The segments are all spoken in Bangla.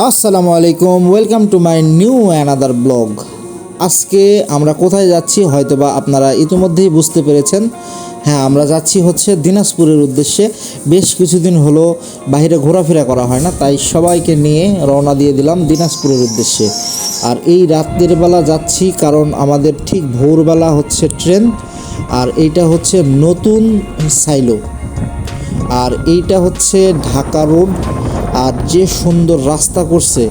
আসসালামু আলাইকুম, welcome to my new another blog. আজকে আমরা কোথায় যাচ্ছি হয়তোবা আপনারা ইতিমধ্যেই বুঝতে পেরেছেন। হ্যাঁ, আমরা যাচ্ছি হচ্ছে দিনাজপুরের উদ্দেশ্যে। বেশ কিছুদিন হলো বাইরে ঘোরাফেরা করা হয় না, তাই সবাইকে নিয়ে রওনা দিয়ে দিলাম দিনাজপুরের উদ্দেশ্যে। আর এই রাতের বেলা যাচ্ছি কারণ আমাদের ঠিক ভোরবেলা হচ্ছে ট্রেন। আর এইটা হচ্ছে নতুন সাইলো, আর এইটা হচ্ছে ঢাকা রোড। আর যে সুন্দর রাস্তা করছে,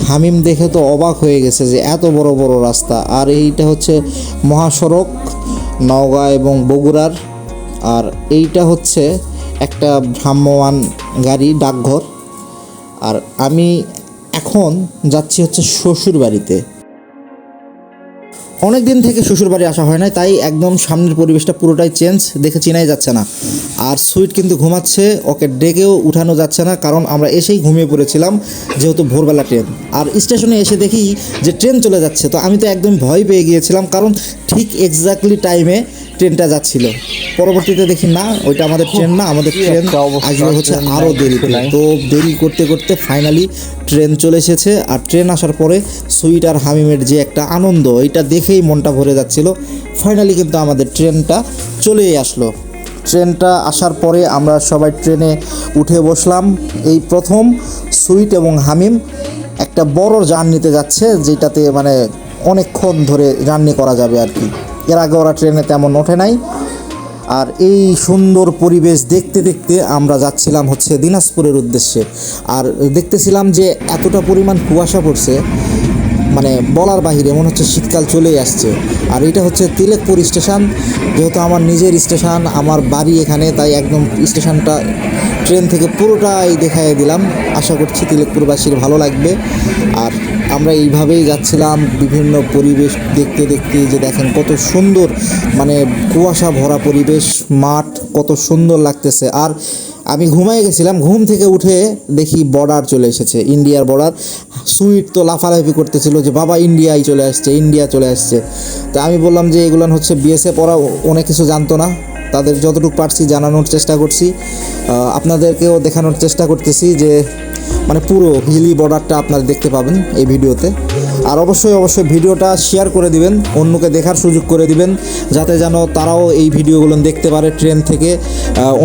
হামিম দেখে তো অবাক হয়ে গেছে যে এত বড় বড় রাস্তা। আর এইটা হচ্ছে মহাসড়ক নওগাঁ এবং বগুড়ার। আর এইটা হচ্ছে একটা ভ্রাম্যমাণ গাড়ি ডাকঘর। আর আমি এখন যাচ্ছি হচ্ছে শ্বশুর বাড়িতে। অনেক দিন থেকে শ্বশুরবাড়ি আসা হয় না, তাই একদম সামনের পরিবেশটা পুরোটাই চেঞ্জ, দেখে চেনাই যাচ্ছে না। আর সুইট কিন্তু ঘুমাচ্ছে, ওকে ডেকেও উঠানো যাচ্ছে না, কারণ আমরা এসেই ঘুমিয়ে পড়েছিলাম যেহেতু ভোরবেলা ট্রেন। আর স্টেশনে এসে দেখি যে ট্রেন চলে যাচ্ছে, তো আমি তো একদম ভয় পেয়ে গিয়েছিলাম, কারণ ঠিক এক্স্যাক্টলি টাইমে ট্রেনটা যাচ্ছিল। পরবর্তীতে দেখি না, ওইটা আমাদের ট্রেন না, আমাদের ট্রেন আসলে হচ্ছে আরও দেরি। তো দেরি করতে করতে ফাইনালি ট্রেন চলে এসেছে। আর ট্রেন আসার পরে সুইট আর হামিমের যে একটা আনন্দ, এটা দেখেই মনটা ভরে যাচ্ছিল। ফাইনালি কিন্তু আমাদের ট্রেনটা চলেই আসলো। ট্রেনটা আসার পরে আমরা সবাই ট্রেনে উঠে বসলাম। এই প্রথম সুইট এবং হামিম একটা বড় জার্নিতে যাচ্ছে, যেটাতে মানে অনেকক্ষণ ধরে জার্নি করা যাবে আর কি। এর আগে ওরা ট্রেনে তেমন ওঠে নাই। আর এই সুন্দর পরিবেশ দেখতে দেখতে আমরা যাচ্ছিলাম হচ্ছে দিনাজপুরের উদ্দেশ্যে। আর দেখতেছিলাম যে এতটা পরিমাণ কুয়াশা পড়ছে, মানে বলার বাহিরে, মনে হচ্ছে শীতকাল চলেই আসছে। আর এটা হচ্ছে তিলেকপুর স্টেশন, যেহেতু আমার নিজের স্টেশন, আমার বাড়ি এখানে, তাই একদম স্টেশনটা ট্রেন থেকে পুরোটাই দেখাই দিলাম। আশা করছি তিলেকপুরবাসীর ভালো লাগবে। আর আমরা এইভাবেই যাচ্ছিলাম বিভিন্ন পরিবেশ দেখতে দেখতে, যে দেখেন কত সুন্দর, মানে কুয়াশা ভরা পরিবেশ, মাঠ কত সুন্দর লাগতেছে। আর আমি ঘুমাই গেছিলাম, ঘুম থেকে উঠে দেখি বর্ডার চলে এসেছে, ইন্ডিয়ার বর্ডার। সুইট তো লাফালাফি করতেছিল যে বাবা ইন্ডিয়াই চলে আসছে, ইন্ডিয়া চলে আসছে। তো আমি বললাম যে এগুলো হচ্ছে বিএসএফ, ওরা অনেক কিছু জানতো না, তাদের যতটুকু পারছি জানানোর চেষ্টা করছি, আপনাদেরকেও দেখানোর চেষ্টা করতেছি যে মানে পুরো হিলি বর্ডারটা আপনারা দেখতে পাবেন এই ভিডিওতে। আর অবশ্যই ভিডিওটা শেয়ার করে দিবেন, অন্যকে দেখার সুযোগ করে দিবেন, যাতে যেন তারাও এই ভিডিওগুলো দেখতে পারে ট্রেন থেকে।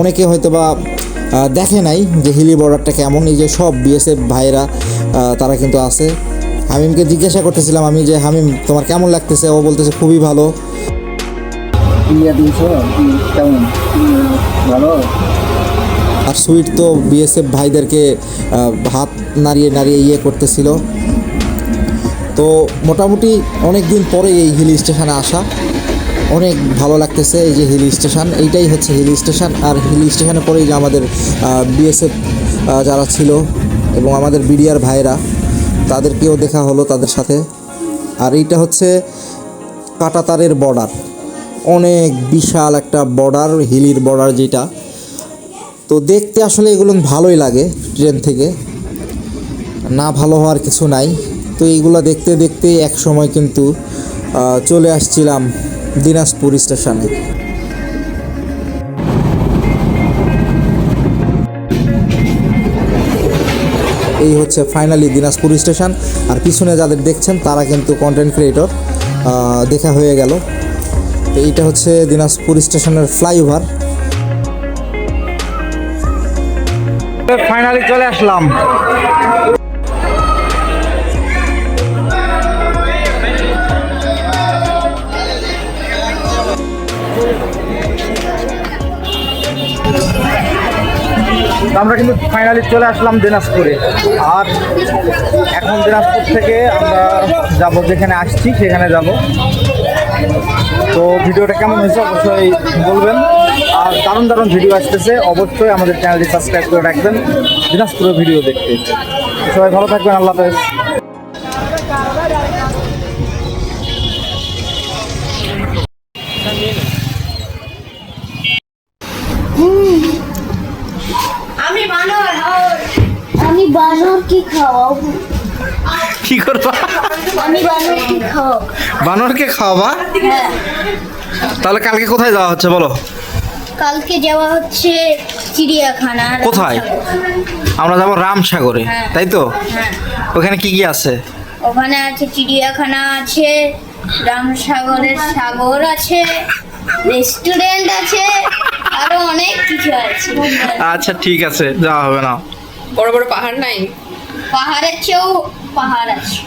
অনেকে হয়তো বা দেখে নাই যে হিলি বর্ডারটা কেমন। এই যে সব বিএসএফ ভাইরা তারা কিন্তু আছে। হামিমকে জিজ্ঞাসা করতেছিলাম আমি যে হামিম তোমার কেমন লাগতেছে, ও বলতেছে খুবই ভালো। আর সুইট তো বিএসএফ ভাইদেরকে হাত নাড়িয়ে নাড়িয়ে করতেছিল। তো মোটামুটি অনেক দিন পরে এই হিল স্টেশনে আসা, অনেক ভালো লাগতেছে। এই যে হিল স্টেশন, এইটাই হচ্ছে হিল স্টেশন। আর হিল স্টেশনে পরেই যে আমাদের বিএসএফ যারা ছিল এবং আমাদের বিডিআর ভাইরা, তাদেরকেও দেখা হলো তাদের সাথে। আর এইটা হচ্ছে কাঁটাতারের বর্ডার, অনেক বিশাল একটা বর্ডার, হিলির বর্ডার যেটা। তো দেখতে আসলে এগুলো ভালোই লাগে, ট্রেন থেকে না ভালো হওয়ার কিছু নাই। তো এইগুলো দেখতে দেখতে এক সময় কিন্তু চলে আসছিলাম দিনাজপুর স্টেশনে। এই হচ্ছে ফাইনালি দিনাজপুর স্টেশন। আর পিছনে যাদের দেখছেন তারা কিন্তু কন্টেন্ট ক্রিয়েটর, দেখা হয়ে গেল। তো এইটা হচ্ছে দিনাজপুর স্টেশনের ফ্লাইওভার। ফাইনালি চলে আসলাম। আমরা কিন্তু ফাইনালি চলে আসলাম দিনাজপুরে। আর এখন দিনাজপুর থেকে আমরা যাব যেখানে আসছি সেখানে যাব। তো ভিডিওটা কেমন হয়েছে অবশ্যই বলবেন। আর দারুণ দারুণ ভিডিও আসতেছে, অবশ্যই আমাদের চ্যানেলটি সাবস্ক্রাইব করে রাখবেন দিনাজপুরের ভিডিও দেখতে। সবাই ভালো থাকবেন, আল্লাহ হাফেজ। আমি বানরকে খাওয়াবো। কি করবা? আমি বানরকে খাওয়াবো। বানরকে খাওয়াবা? হ্যাঁ। তাহলে কালকে কোথায় যাওয়া হচ্ছে বলো? কালকে যাওয়া হচ্ছে চিড়িয়াখানা। কোথায়? রামসাগর। আমরা যাবো রামসাগরে, হ্যাঁ। তাই তো? হ্যাঁ, ওখানে কি কি আছে? ওখানে আছে চিড়িয়াখানা আছে, রামসাগরের সাগর আছে, রেস্টুরেন্ট আছে, আরো অনেক কিছু আছে। আচ্ছা ঠিক আছে, যাওয়া হবে না। বড় বড় পাহাড় নাই? পাহাড়ের চেয়েও পাহাড় আছে।